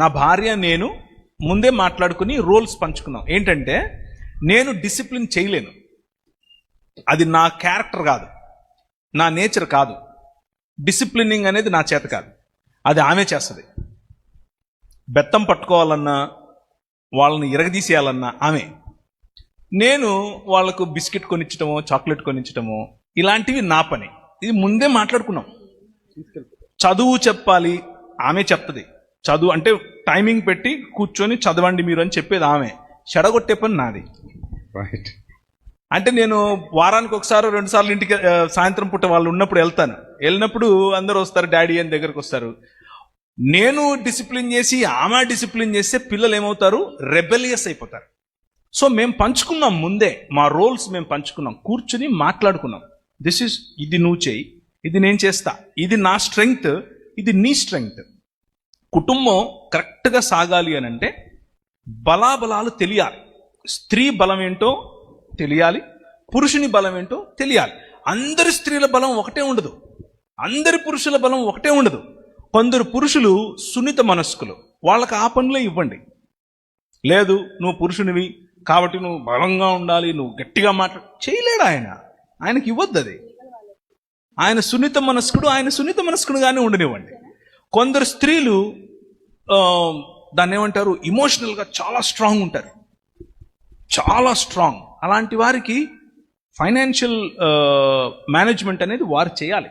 నా భార్య నేను ముందే మాట్లాడుకుని రోల్స్ పంచుకున్నాం. ఏంటంటే నేను డిసిప్లిన్ చేయలేను, అది నా క్యారెక్టర్ కాదు, నా నేచర్ కాదు. డిసిప్లినింగ్ అనేది నా చేత కాదు, అది ఆమె చేస్తుంది. బెత్తం పట్టుకోవాలన్నా వాళ్ళని ఇరగదీసేయాలన్నా ఆమె. నేను వాళ్ళకు బిస్కెట్ కొనిచ్చటమో చాక్లెట్ కొనిచ్చటమో ఇలాంటివి నా పని. ఇది ముందే మాట్లాడుకున్నాం. చదువు చెప్పాలి ఆమె చెప్తుంది. చదువు అంటే టైమింగ్ పెట్టి కూర్చొని చదవండి మీరు అని చెప్పేది ఆమె. చెడగొట్టే పని నాది. రైట్. అంటే నేను వారానికి ఒకసారి 2 సార్లు ఇంటికి సాయంత్రం పూట వాళ్ళు ఉన్నప్పుడు వెళ్తాను. వెళ్ళినప్పుడు అందరూ వస్తారు, డాడీ అని దగ్గరకు వస్తారు. నేను డిసిప్లిన్ చేసి ఆమె డిసిప్లిన్ చేస్తే పిల్లలు ఏమవుతారు, రెబెలియస్ అయిపోతారు. సో మేము పంచుకున్నాం ముందే, మా రోల్స్ మేము పంచుకున్నాం, కూర్చుని మాట్లాడుకున్నాం. ఇది నువ్వు చేయి, ఇది నేను చేస్తా, ఇది నా స్ట్రెంగ్త్, ఇది నీ స్ట్రెంగ్త్. కుటుంబం కరెక్ట్గా సాగాలి అని అంటే బలాబలాలు తెలియాలి. స్త్రీ బలం ఏంటో తెలియాలి, పురుషుని బలం ఏంటో తెలియాలి. అందరి స్త్రీల బలం ఒకటే ఉండదు, అందరి పురుషుల బలం ఒకటే ఉండదు. కొందరు పురుషులు సున్నిత మనస్కులు, వాళ్ళకి ఆ పనులే ఇవ్వండి. లేదు నువ్వు పురుషునివి కాబట్టి నువ్వు బలంగా ఉండాలి, నువ్వు గట్టిగా చేయలేడు ఆయనకి ఇవ్వద్దు అది. ఆయన సున్నిత మనస్కుడుగానే ఉండనివ్వండి. కొందరు స్త్రీలు దాన్ని ఏమంటారు, ఇమోషనల్గా చాలా స్ట్రాంగ్ ఉంటారు, చాలా స్ట్రాంగ్. అలాంటి వారికి ఫైనాన్షియల్ మేనేజ్మెంట్ అనేది వారు చేయాలి.